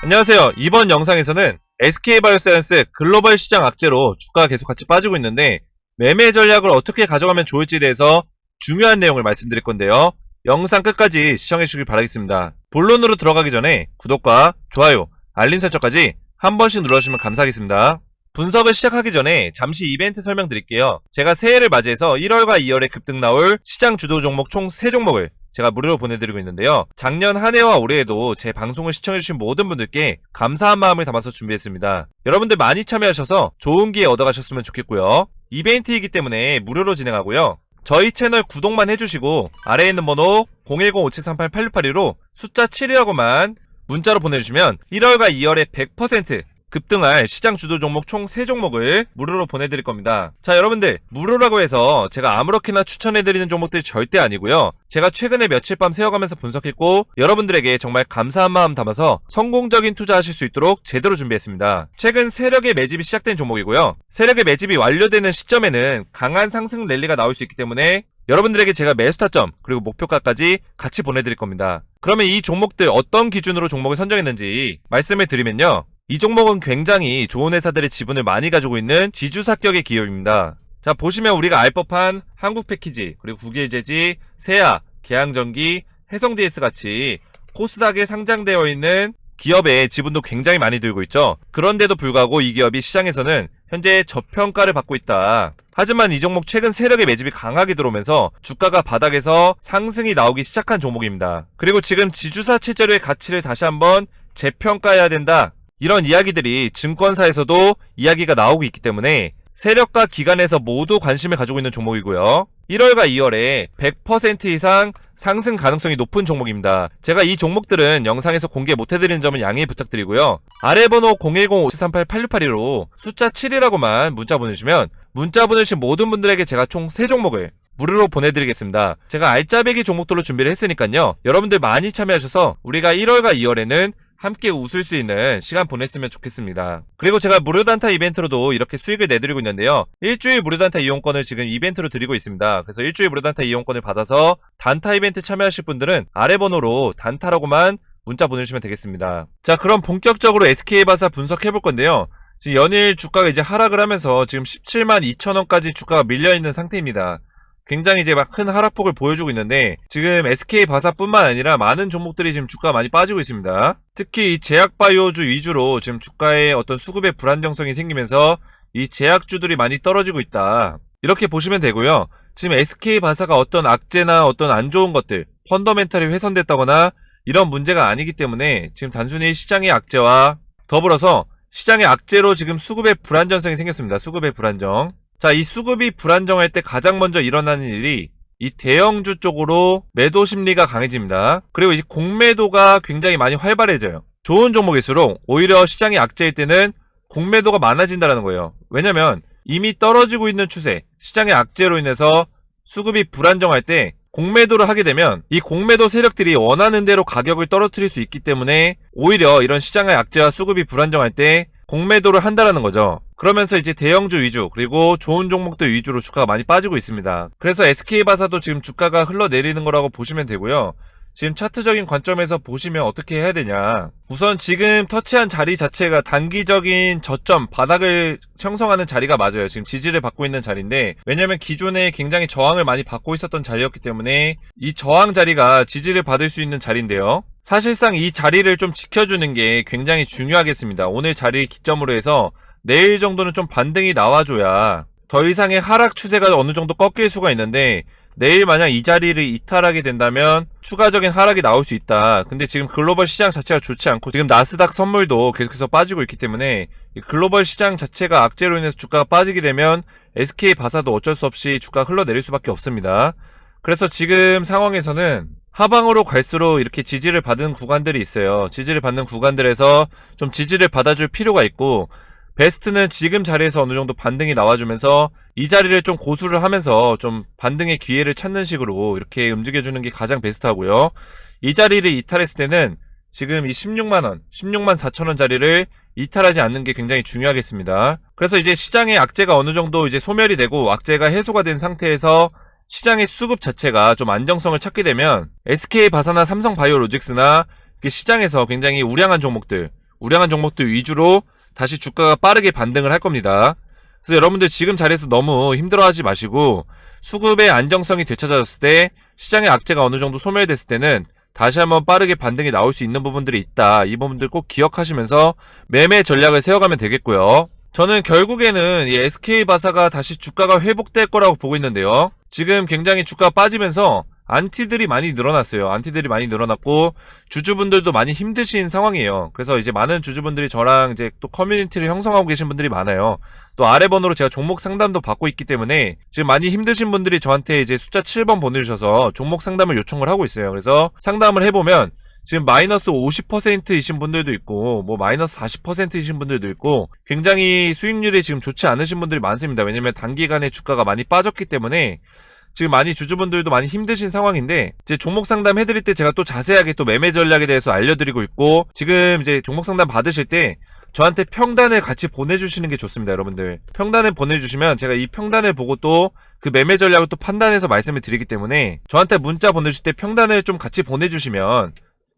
안녕하세요. 이번 영상에서는 SK바이오사이언스 글로벌 시장 악재로 주가가 계속 같이 빠지고 있는데 매매 전략을 어떻게 가져가면 좋을지에 대해서 중요한 내용을 말씀드릴 건데요. 영상 끝까지 시청해 주시길 바라겠습니다. 본론으로 들어가기 전에 구독과 좋아요, 알림 설정까지 한 번씩 눌러주시면 감사하겠습니다. 분석을 시작하기 전에 잠시 이벤트 설명드릴게요. 제가 새해를 맞이해서 1월과 2월에 급등 나올 시장 주도 종목 총 3종목을 제가 무료로 보내드리고 있는데요. 작년 한 해와 올해에도 제 방송을 시청해주신 모든 분들께 감사한 마음을 담아서 준비했습니다. 여러분들 많이 참여하셔서 좋은 기회 얻어가셨으면 좋겠고요. 이벤트이기 때문에 무료로 진행하고요. 저희 채널 구독만 해주시고 아래에 있는 번호 010-5738-8682로 숫자 7이라고만 문자로 보내주시면 1월과 2월에 100% 급등할 시장 주도 종목 총 3종목을 무료로 보내드릴 겁니다. 자, 여러분들 무료라고 해서 제가 아무렇게나 추천해드리는 종목들이 절대 아니고요. 제가 최근에 며칠 밤 새워가면서 분석했고 여러분들에게 정말 감사한 마음 담아서 성공적인 투자하실 수 있도록 제대로 준비했습니다. 최근 세력의 매집이 시작된 종목이고요. 세력의 매집이 완료되는 시점에는 강한 상승 랠리가 나올 수 있기 때문에 여러분들에게 제가 매수 타점 그리고 목표가까지 같이 보내드릴 겁니다. 그러면 이 종목들 어떤 기준으로 종목을 선정했는지 말씀을 드리면요. 이 종목은 굉장히 좋은 회사들의 지분을 많이 가지고 있는 지주사격의 기업입니다. 자, 보시면 우리가 알 법한 한국패키지, 그리고 국일제지, 세아, 계양전기, 해성DS 같이 코스닥에 상장되어 있는 기업의 지분도 굉장히 많이 들고 있죠. 그런데도 불구하고 이 기업이 시장에서는 현재 저평가를 받고 있다. 하지만 이 종목 최근 세력의 매집이 강하게 들어오면서 주가가 바닥에서 상승이 나오기 시작한 종목입니다. 그리고 지금 지주사 체제로의 가치를 다시 한번 재평가해야 된다. 이런 이야기들이 증권사에서도 이야기가 나오고 있기 때문에 세력과 기관에서 모두 관심을 가지고 있는 종목이고요. 1월과 2월에 100% 이상 상승 가능성이 높은 종목입니다. 제가 이 종목들은 영상에서 공개 못해드리는 점은 양해 부탁드리고요. 아래 번호 010-5738-8682로 숫자 7이라고만 문자 보내주시면 문자 보내주신 모든 분들에게 제가 총 3종목을 무료로 보내드리겠습니다. 제가 알짜배기 종목들로 준비를 했으니까요. 여러분들 많이 참여하셔서 우리가 1월과 2월에는 함께 웃을 수 있는 시간 보냈으면 좋겠습니다. 그리고 제가 무료 단타 이벤트로도 이렇게 수익을 내드리고 있는데요. 일주일 무료 단타 이용권을 지금 이벤트로 드리고 있습니다. 그래서 일주일 무료 단타 이용권을 받아서 단타 이벤트 참여하실 분들은 아래 번호로 단타라고만 문자 보내주시면 되겠습니다. 자, 그럼 본격적으로 SK바사 분석해볼 건데요. 지금 연일 주가가 이제 하락을 하면서 지금 17만 2천원까지 주가가 밀려있는 상태입니다. 굉장히 이제 막 큰 하락폭을 보여주고 있는데 지금 SK바사뿐만 아니라 많은 종목들이 지금 주가가 많이 빠지고 있습니다. 특히 이 제약바이오주 위주로 지금 주가에 어떤 수급의 불안정성이 생기면서 이 제약주들이 많이 떨어지고 있다. 이렇게 보시면 되고요. 지금 SK바사가 어떤 악재나 어떤 안 좋은 것들, 펀더멘탈이 훼손됐다거나 이런 문제가 아니기 때문에 지금 단순히 시장의 악재와 더불어서 시장의 악재로 지금 수급의 불안정성이 생겼습니다. 수급의 불안정. 자, 이 수급이 불안정할 때 가장 먼저 일어나는 일이 이 대형주 쪽으로 매도 심리가 강해집니다. 그리고 이 공매도가 굉장히 많이 활발해져요. 좋은 종목일수록 오히려 시장이 악재일 때는 공매도가 많아진다는 거예요. 왜냐면 이미 떨어지고 있는 추세, 시장의 악재로 인해서 수급이 불안정할 때 공매도를 하게 되면 이 공매도 세력들이 원하는 대로 가격을 떨어뜨릴 수 있기 때문에 오히려 이런 시장의 악재와 수급이 불안정할 때 공매도를 한다라는 거죠. 그러면서 이제 대형주 위주 그리고 좋은 종목들 위주로 주가가 많이 빠지고 있습니다. 그래서 SK바사도 지금 주가가 흘러내리는 거라고 보시면 되고요. 지금 차트적인 관점에서 보시면 어떻게 해야 되냐. 우선 지금 터치한 자리 자체가 단기적인 저점, 바닥을 형성하는 자리가 맞아요. 지금 지지를 받고 있는 자리인데 왜냐면 기존에 굉장히 저항을 많이 받고 있었던 자리였기 때문에 이 저항 자리가 지지를 받을 수 있는 자리인데요. 사실상 이 자리를 좀 지켜주는 게 굉장히 중요하겠습니다. 오늘 자리 기점으로 해서 내일 정도는 좀 반등이 나와줘야 더 이상의 하락 추세가 어느 정도 꺾일 수가 있는데 내일 만약 이 자리를 이탈하게 된다면 추가적인 하락이 나올 수 있다. 근데 지금 글로벌 시장 자체가 좋지 않고 지금 나스닥 선물도 계속해서 빠지고 있기 때문에 글로벌 시장 자체가 악재로 인해서 주가가 빠지게 되면 SK바사도 어쩔 수 없이 주가가 흘러내릴 수밖에 없습니다. 그래서 지금 상황에서는 하방으로 갈수록 이렇게 지지를 받은 구간들이 있어요. 지지를 받는 구간들에서 좀 지지를 받아줄 필요가 있고 베스트는 지금 자리에서 어느 정도 반등이 나와주면서 이 자리를 좀 고수를 하면서 좀 반등의 기회를 찾는 식으로 이렇게 움직여주는 게 가장 베스트하고요. 이 자리를 이탈했을 때는 지금 이 16만원, 16만 4천원 자리를 이탈하지 않는 게 굉장히 중요하겠습니다. 그래서 이제 시장의 악재가 어느 정도 이제 소멸이 되고 악재가 해소가 된 상태에서 시장의 수급 자체가 좀 안정성을 찾게 되면 SK바사나 삼성바이오로직스나 시장에서 굉장히 우량한 종목들, 우량한 종목들 위주로 다시 주가가 빠르게 반등을 할 겁니다. 그래서 여러분들 지금 자리에서 너무 힘들어하지 마시고 수급의 안정성이 되찾아졌을 때 시장의 악재가 어느 정도 소멸됐을 때는 다시 한번 빠르게 반등이 나올 수 있는 부분들이 있다. 이 부분들 꼭 기억하시면서 매매 전략을 세워가면 되겠고요. 저는 결국에는 이 SK바사가 다시 주가가 회복될 거라고 보고 있는데요. 지금 굉장히 주가가 빠지면서 안티들이 많이 늘어났어요. 안티들이 많이 늘어났고 주주분들도 많이 힘드신 상황이에요. 그래서 이제 많은 주주분들이 저랑 이제 또 커뮤니티를 형성하고 계신 분들이 많아요. 또 아래 번호로 제가 종목 상담도 받고 있기 때문에 지금 많이 힘드신 분들이 저한테 이제 숫자 7번 보내주셔서 종목 상담을 요청을 하고 있어요. 그래서 상담을 해보면 지금 마이너스 50%이신 분들도 있고 뭐 마이너스 40%이신 분들도 있고 굉장히 수익률이 지금 좋지 않으신 분들이 많습니다. 왜냐면 단기간에 주가가 많이 빠졌기 때문에 지금 많이 주주분들도 많이 힘드신 상황인데 이제 종목 상담 해드릴 때 제가 또 자세하게 또 매매 전략에 대해서 알려드리고 있고 지금 이제 종목 상담 받으실 때 저한테 평단을 같이 보내주시는 게 좋습니다. 여러분들 평단을 보내주시면 제가 이 평단을 보고 또 그 매매 전략을 또 판단해서 말씀을 드리기 때문에 저한테 문자 보내주실 때 평단을 좀 같이 보내주시면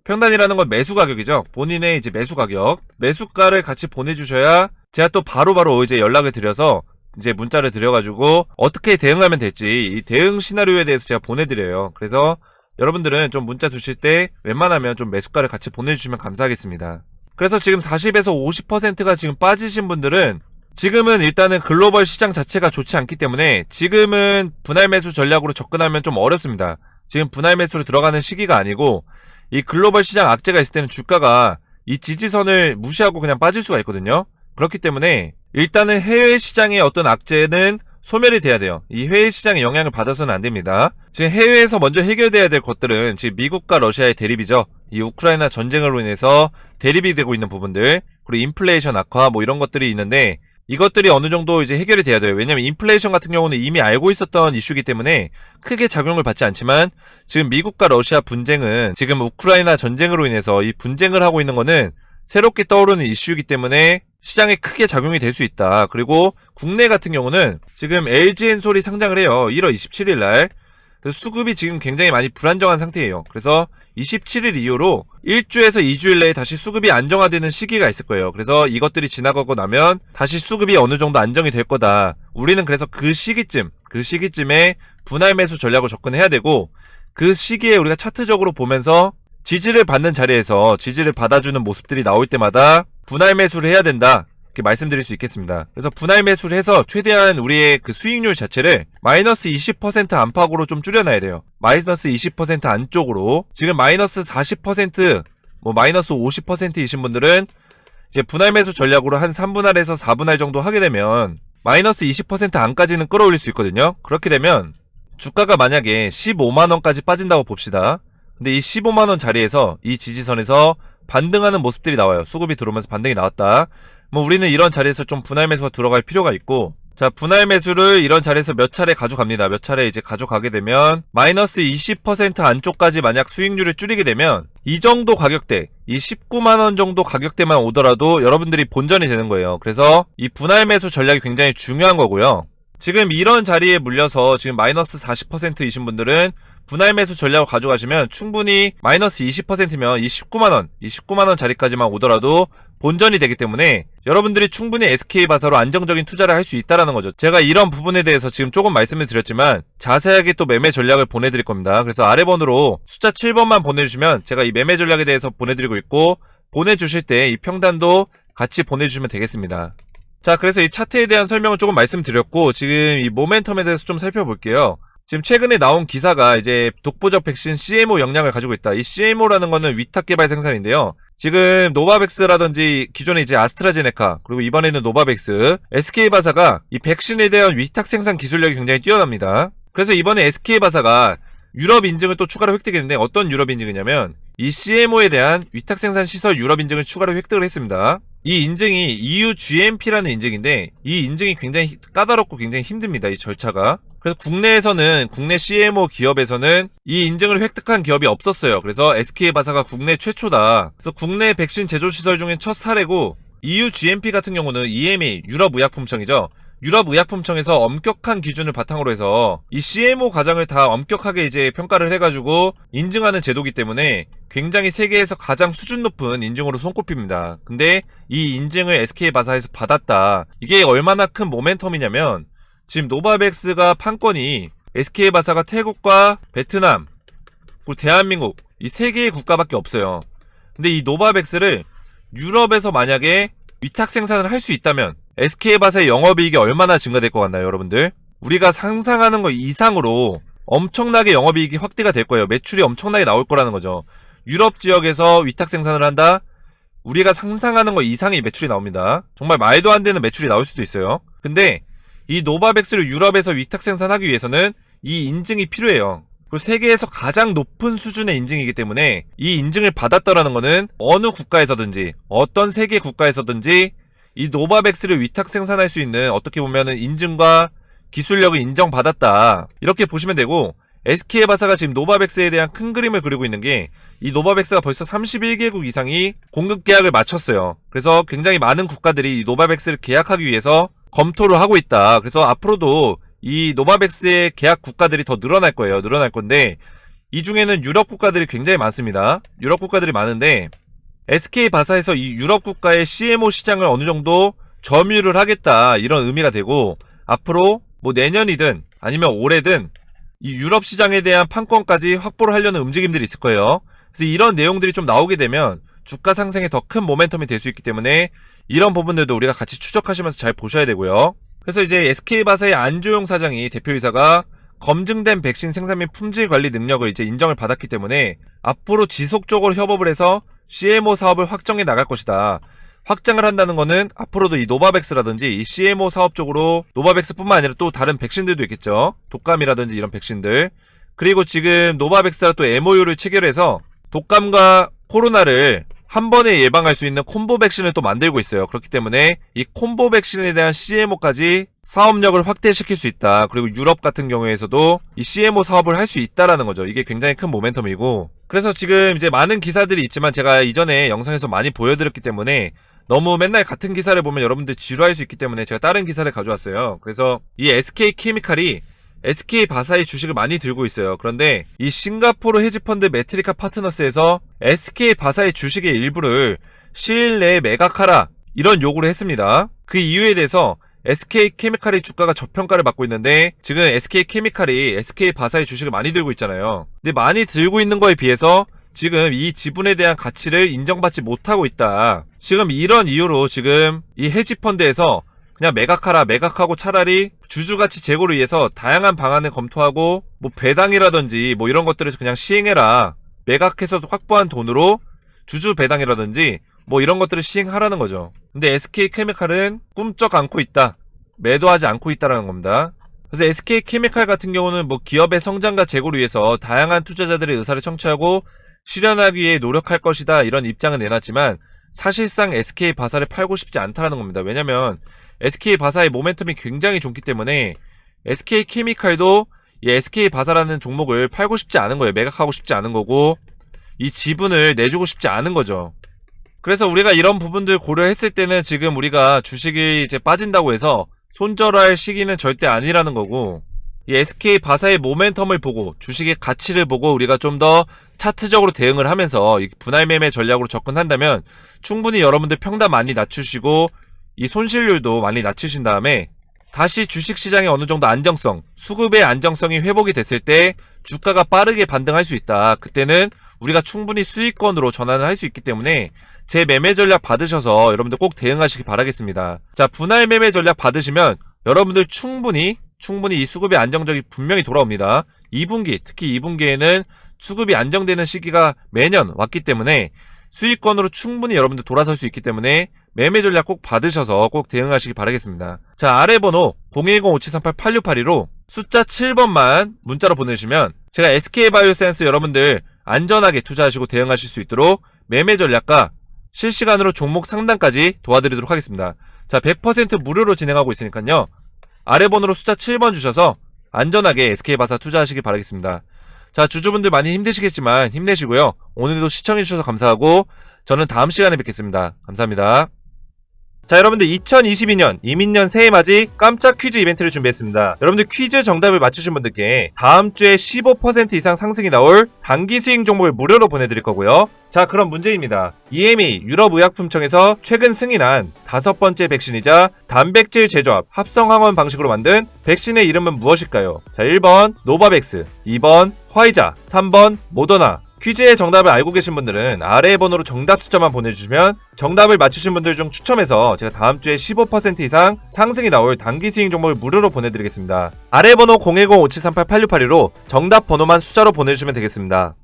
평단이라는 건 매수 가격이죠. 본인의 이제 매수 가격 매수가를 같이 보내주셔야 제가 또 바로바로 이제 연락을 드려서 이제 문자를 드려가지고 어떻게 대응하면 될지 이 대응 시나리오에 대해서 제가 보내드려요. 그래서 여러분들은 좀 문자 주실 때 웬만하면 좀 매수가를 같이 보내주시면 감사하겠습니다. 그래서 지금 40에서 50%가 지금 빠지신 분들은 지금은 일단은 글로벌 시장 자체가 좋지 않기 때문에 지금은 분할 매수 전략으로 접근하면 좀 어렵습니다. 지금 분할 매수로 들어가는 시기가 아니고 이 글로벌 시장 악재가 있을 때는 주가가 이 지지선을 무시하고 그냥 빠질 수가 있거든요. 그렇기 때문에 일단은 해외 시장의 어떤 악재는 소멸이 돼야 돼요. 이 해외 시장의 영향을 받아서는 안 됩니다. 지금 해외에서 먼저 해결돼야 될 것들은 지금 미국과 러시아의 대립이죠. 이 우크라이나 전쟁으로 인해서 대립이 되고 있는 부분들 그리고 인플레이션 악화 뭐 이런 것들이 있는데 이것들이 어느 정도 이제 해결이 돼야 돼요. 왜냐면 인플레이션 같은 경우는 이미 알고 있었던 이슈이기 때문에 크게 작용을 받지 않지만 지금 미국과 러시아 분쟁은 지금 우크라이나 전쟁으로 인해서 이 분쟁을 하고 있는 거는 새롭게 떠오르는 이슈이기 때문에 시장에 크게 작용이 될 수 있다. 그리고 국내 같은 경우는 지금 LG엔솔이 상장을 해요. 1월 27일 날. 그래서 수급이 지금 굉장히 많이 불안정한 상태예요. 그래서 27일 이후로 1주에서 2주일 내에 다시 수급이 안정화되는 시기가 있을 거예요. 그래서 이것들이 지나가고 나면 다시 수급이 어느 정도 안정이 될 거다. 우리는 그래서 그 시기쯤에 분할 매수 전략을 접근해야 되고 그 시기에 우리가 차트적으로 보면서 지지를 받는 자리에서 지지를 받아주는 모습들이 나올 때마다 분할 매수를 해야 된다. 이렇게 말씀드릴 수 있겠습니다. 그래서 분할 매수를 해서 최대한 우리의 그 수익률 자체를 마이너스 20% 안팎으로 좀 줄여놔야 돼요. 마이너스 20% 안쪽으로. 지금 마이너스 40%, 뭐 마이너스 50%이신 분들은 이제 분할 매수 전략으로 한 3분할에서 4분할 정도 하게 되면 마이너스 20% 안까지는 끌어올릴 수 있거든요. 그렇게 되면 주가가 만약에 15만원까지 빠진다고 봅시다. 근데 이 15만원 자리에서 이 지지선에서 반등하는 모습들이 나와요. 수급이 들어오면서 반등이 나왔다. 뭐 우리는 이런 자리에서 좀 분할 매수가 들어갈 필요가 있고 자 분할 매수를 이런 자리에서 몇 차례 가져갑니다. 몇 차례 이제 가져가게 되면 마이너스 20% 안쪽까지 만약 수익률을 줄이게 되면 이 정도 가격대 이 19만원 정도 가격대만 오더라도 여러분들이 본전이 되는 거예요. 그래서 이 분할 매수 전략이 굉장히 중요한 거고요. 지금 이런 자리에 물려서 지금 마이너스 40%이신 분들은 분할 매수 전략을 가져가시면 충분히 마이너스 20%면 이 19만원 자리까지만 오더라도 본전이 되기 때문에 여러분들이 충분히 SK바사로 안정적인 투자를 할 수 있다는 거죠. 제가 이런 부분에 대해서 지금 조금 말씀을 드렸지만 자세하게 또 매매 전략을 보내드릴 겁니다. 그래서 아래 번호로 숫자 7번만 보내주시면 제가 이 매매 전략에 대해서 보내드리고 있고 보내주실 때 이 평단도 같이 보내주시면 되겠습니다. 자 그래서 이 차트에 대한 설명을 조금 말씀드렸고 지금 이 모멘텀에 대해서 좀 살펴볼게요. 지금 최근에 나온 기사가 이제 독보적 백신 CMO 역량을 가지고 있다. 이 CMO라는 거는 위탁 개발 생산인데요. 지금 노바백스라든지 기존에 이제 아스트라제네카 그리고 이번에는 노바백스, SK바사가 이 백신에 대한 위탁 생산 기술력이 굉장히 뛰어납니다. 그래서 이번에 SK바사가 유럽 인증을 또 추가로 획득했는데 어떤 유럽 인증이냐면 이 CMO에 대한 위탁 생산 시설 유럽 인증을 추가로 획득을 했습니다. 이 인증이 EU GMP라는 인증인데 이 인증이 굉장히 까다롭고 굉장히 힘듭니다. 이 절차가. 그래서 국내에서는 국내 CMO 기업에서는 이 인증을 획득한 기업이 없었어요. 그래서 SK바사가 국내 최초다. 그래서 국내 백신 제조 시설 중엔 첫 사례고 EU GMP 같은 경우는 EMA 유럽의약품청이죠. 유럽의약품청에서 엄격한 기준을 바탕으로 해서 이 CMO 과정을 다 엄격하게 이제 평가를 해가지고 인증하는 제도이기 때문에 굉장히 세계에서 가장 수준 높은 인증으로 손꼽힙니다. 근데 이 인증을 SK바사에서 받았다. 이게 얼마나 큰 모멘텀이냐면 지금 노바백스가 판권이 SK바사가 태국과 베트남, 그리고 대한민국 이 세 개의 국가밖에 없어요. 근데 이 노바백스를 유럽에서 만약에 위탁 생산을 할 수 있다면 SK바사의 영업이익이 얼마나 증가될 것 같나요, 여러분들? 우리가 상상하는 것 이상으로 엄청나게 영업이익이 확대가 될 거예요. 매출이 엄청나게 나올 거라는 거죠. 유럽 지역에서 위탁 생산을 한다? 우리가 상상하는 것 이상의 매출이 나옵니다. 정말 말도 안 되는 매출이 나올 수도 있어요. 근데 이 노바백스를 유럽에서 위탁 생산하기 위해서는 이 인증이 필요해요. 그리고 세계에서 가장 높은 수준의 인증이기 때문에 이 인증을 받았다라는 것은 어느 국가에서든지 어떤 세계 국가에서든지 이 노바백스를 위탁 생산할 수 있는 어떻게 보면은 인증과 기술력을 인정받았다 이렇게 보시면 되고, SK바사가 지금 노바백스에 대한 큰 그림을 그리고 있는 게 이 노바백스가 벌써 31개국 이상이 공급 계약을 마쳤어요. 그래서 굉장히 많은 국가들이 이 노바백스를 계약하기 위해서 검토를 하고 있다. 그래서 앞으로도 이 노바백스의 계약 국가들이 더 늘어날 거예요. 늘어날 건데 이 중에는 유럽 국가들이 굉장히 많습니다. 유럽 국가들이 많은데 SK바사에서 이 유럽 국가의 CMO 시장을 어느 정도 점유를 하겠다 이런 의미가 되고, 앞으로 뭐 내년이든 아니면 올해든 이 유럽 시장에 대한 판권까지 확보를 하려는 움직임들이 있을 거예요. 그래서 이런 내용들이 좀 나오게 되면 주가 상승에 더 큰 모멘텀이 될 수 있기 때문에 이런 부분들도 우리가 같이 추적하시면서 잘 보셔야 되고요. 그래서 이제 SK바사의 안조용 사장이 대표이사가 검증된 백신 생산 및 품질 관리 능력을 이제 인정을 받았기 때문에 앞으로 지속적으로 협업을 해서 CMO 사업을 확정해 나갈 것이다. 확장을 한다는 거는 앞으로도 이 노바백스라든지 이 CMO 사업 쪽으로 노바백스뿐만 아니라 또 다른 백신들도 있겠죠. 독감이라든지 이런 백신들. 그리고 지금 노바백스가 또 MOU를 체결해서 독감과 코로나를 한 번에 예방할 수 있는 콤보 백신을 또 만들고 있어요. 그렇기 때문에 이 콤보 백신에 대한 CMO까지 사업력을 확대시킬 수 있다. 그리고 유럽 같은 경우에서도 이 CMO 사업을 할 수 있다라는 거죠. 이게 굉장히 큰 모멘텀이고, 그래서 지금 이제 많은 기사들이 있지만 제가 이전에 영상에서 많이 보여드렸기 때문에 너무 맨날 같은 기사를 보면 여러분들 지루할 수 있기 때문에 제가 다른 기사를 가져왔어요. 그래서 이 SK케미칼이 SK바사의 주식을 많이 들고 있어요. 그런데 이 싱가포르 헤지펀드 메트리카 파트너스에서 SK바사의 주식의 일부를 시일 내에 매각하라 이런 요구를 했습니다. 그 이유에 대해서 SK케미칼의 주가가 저평가를 받고 있는데, 지금 SK케미칼이 SK바사의 주식을 많이 들고 있잖아요. 근데 많이 들고 있는 거에 비해서 지금 이 지분에 대한 가치를 인정받지 못하고 있다. 지금 이런 이유로 지금 이 헤지펀드에서 그냥 매각하라, 매각하고 차라리 주주가치 제고를 위해서 다양한 방안을 검토하고 뭐 배당이라든지 뭐 이런 것들을 그냥 시행해라. 매각해서 확보한 돈으로 주주 배당이라든지 뭐 이런 것들을 시행하라는 거죠. 근데 SK케미칼은 꿈쩍 않고 있다. 매도하지 않고 있다라는 겁니다. 그래서 SK케미칼 같은 경우는 뭐 기업의 성장과 제고를 위해서 다양한 투자자들의 의사를 청취하고 실현하기 위해 노력할 것이다 이런 입장은 내놨지만 사실상 SK바사를 팔고 싶지 않다라는 겁니다. 왜냐면 SK바사의 모멘텀이 굉장히 좋기 때문에 SK케미칼도 이 SK바사라는 종목을 팔고 싶지 않은 거예요. 매각하고 싶지 않은 거고 이 지분을 내주고 싶지 않은 거죠. 그래서 우리가 이런 부분들 고려했을 때는 지금 우리가 주식이 이제 빠진다고 해서 손절할 시기는 절대 아니라는 거고, 이 SK바사의 모멘텀을 보고 주식의 가치를 보고 우리가 좀 더 차트적으로 대응을 하면서 이 분할 매매 전략으로 접근한다면 충분히 여러분들 평단 많이 낮추시고 이 손실률도 많이 낮추신 다음에 다시 주식시장의 어느 정도 안정성, 수급의 안정성이 회복이 됐을 때 주가가 빠르게 반등할 수 있다. 그때는 우리가 충분히 수익권으로 전환을 할 수 있기 때문에 제 매매 전략 받으셔서 여러분들 꼭 대응하시기 바라겠습니다. 자, 분할 매매 전략 받으시면 여러분들 충분히 이 수급이 안정적이 분명히 돌아옵니다. 2분기, 특히 2분기에는 수급이 안정되는 시기가 매년 왔기 때문에 수익권으로 충분히 여러분들 돌아설 수 있기 때문에 매매 전략 꼭 받으셔서 꼭 대응하시기 바라겠습니다. 자, 아래 번호 010-5738-8682로 숫자 7번만 문자로 보내주시면 제가 SK바이오사이언스 여러분들 안전하게 투자하시고 대응하실 수 있도록 매매 전략과 실시간으로 종목 상담까지 도와드리도록 하겠습니다. 자, 100% 무료로 진행하고 있으니까요. 아래 번호로 숫자 7번 주셔서 안전하게 SK바사 투자하시기 바라겠습니다. 자, 주주분들 많이 힘드시겠지만 힘내시고요. 오늘도 시청해주셔서 감사하고 저는 다음 시간에 뵙겠습니다. 감사합니다. 자, 여러분들 2022년 이민년 새해맞이 깜짝 퀴즈 이벤트를 준비했습니다. 여러분들 퀴즈 정답을 맞추신 분들께 다음 주에 15% 이상 상승이 나올 단기 수익 종목을 무료로 보내드릴 거고요. 자, 그럼 문제입니다. EMA 유럽의약품청에서 최근 승인한 5번째 백신이자 단백질 제조합 합성항원 방식으로 만든 백신의 이름은 무엇일까요? 자, 1번 노바백스, 2번 화이자, 3번 모더나. 퀴즈의 정답을 알고 계신 분들은 아래의 번호로 정답 숫자만 보내주시면 정답을 맞추신 분들 중 추첨해서 제가 다음 주에 15% 이상 상승이 나올 단기 수익 종목을 무료로 보내드리겠습니다. 아래 번호 010-5738-8682로 정답 번호만 숫자로 보내주시면 되겠습니다.